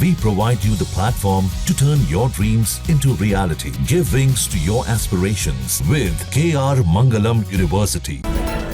We provide you the platform to turn your dreams into reality. Give wings to your aspirations with KR Mangalam University.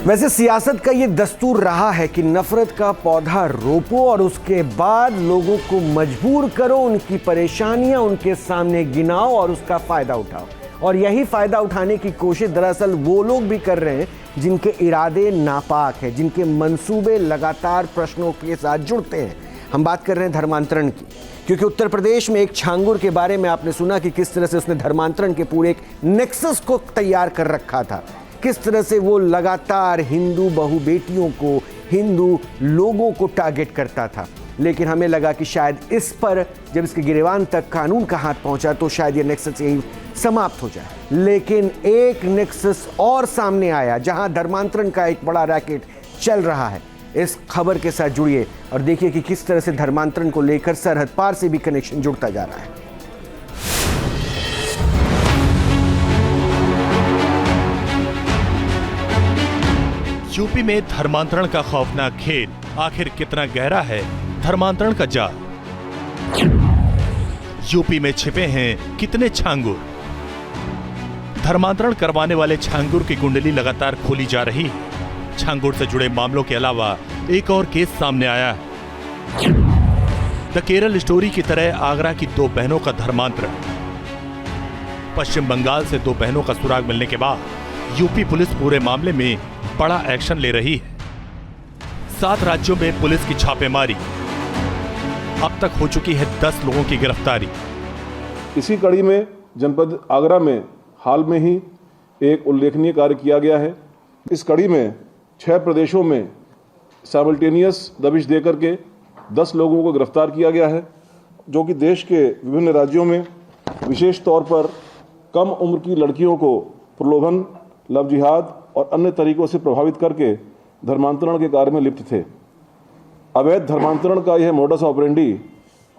वैसे सियासत का ये दस्तूर रहा है कि नफरत का पौधा रोपो और उसके बाद लोगों को मजबूर करो, उनकी परेशानियां उनके सामने गिनाओ और उसका फायदा उठाओ। और यही फायदा उठाने की कोशिश दरअसल वो लोग भी कर रहे हैं जिनके इरादे नापाक हैं, जिनके मंसूबे लगातार प्रश्नों के साथ जुड़ते हैं। हम बात कर रहे हैं धर्मांतरण की, क्योंकि उत्तर प्रदेश में एक छांगुर के बारे में आपने सुना कि किस तरह से उसने धर्मांतरण के पूरे एक नेक्सस को तैयार कर रखा था, किस तरह से वो लगातार हिंदू बहू बेटियों को, हिंदू लोगों को टारगेट करता था। लेकिन हमें लगा कि शायद इस पर जब इसके गिरेबान तक कानून का हाथ पहुंचा तो शायद ये नेक्सस यहीं समाप्त हो जाए। लेकिन एक नेक्सस और सामने आया जहां धर्मांतरण का एक बड़ा रैकेट चल रहा है। इस खबर के साथ जुड़िए और देखिए कि किस तरह से धर्मांतरण को लेकर सरहद पार से भी कनेक्शन जुड़ता जा रहा है। यूपी में धर्मांतरण का खौफनाक खेल आखिर कितना गहरा है धर्मांतरण का जाल। यूपी में छिपे हैं कितने छांगुर। धर्मांतरण करवाने वाले छांगुर की कुंडली लगातार खोली जा रही है। छांगुर से जुड़े मामलों के अलावा एक और केस सामने आया है। द केरल स्टोरी की तरह आगरा की दो बहनों का धर्मांतरण। पश्चिम बंगाल से दो बहनों का सुराग मिलने के बाद यूपी पुलिस पूरे मामले में बड़ा एक्शन ले रही है। 7 राज्यों में पुलिस की छापेमारी। अब तक हो चुकी है 10 लोगों की गिरफ्तारी। इसी कड़ी में जनपद आगरा में हाल में ही एक उल्लेखनीय कार्य किया गया है। इस कड़ी में 6 प्रदेशों में साइमल्टेनियस दबिश देकर के 10 लोगों को गिरफ्तार किया गया है, जो कि देश के विभिन्न राज्यों में विशेष तौर पर कम उम्र की लड़कियों को प्रलोभन, लव जिहाद और अन्य तरीकों से प्रभावित करके धर्मांतरण के कार्य में लिप्त थे। अवैध धर्मांतरण का यह मोडस ऑपरेंडी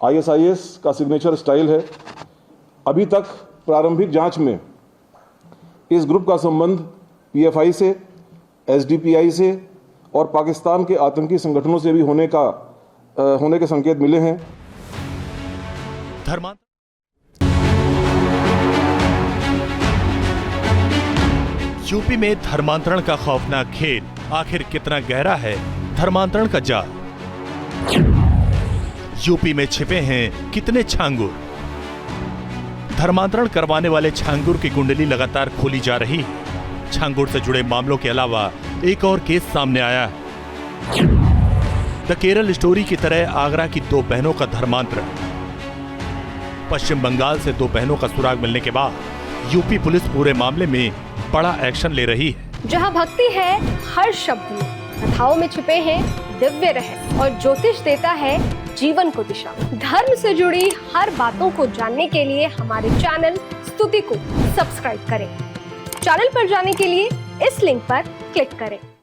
ISIS का सिग्नेचर स्टाइल है। अभी तक प्रारंभिक जांच में इस ग्रुप का संबंध PFI से, SDPI से और पाकिस्तान के आतंकी संगठनों से भी होने के संकेत मिले हैं। यूपी में धर्मांतरण का खौफनाक खेल आखिर कितना गहरा है धर्मांतरण का जाल। यूपी में छिपे हैं कितने छांगुर। धर्मांतरण करवाने वाले छांगुर की कुंडली लगातार खोली जा रही है। छांगुर से जुड़े मामलों के अलावा एक और केस सामने आया है। द केरल स्टोरी की तरह आगरा की दो बहनों का धर्मांतरण। पश्चिम बंगाल से दो बहनों का सुराग मिलने के बाद यूपी पुलिस पूरे मामले में बड़ा एक्शन ले रही है। जहां भक्ति है हर शब्द में, कथाओं में छिपे हैं दिव्य रहस्य और ज्योतिष देता है जीवन को दिशा। धर्म से जुड़ी हर बातों को जानने के लिए हमारे चैनल स्तुति को सब्सक्राइब करें। चैनल पर जाने के लिए इस लिंक पर क्लिक करें।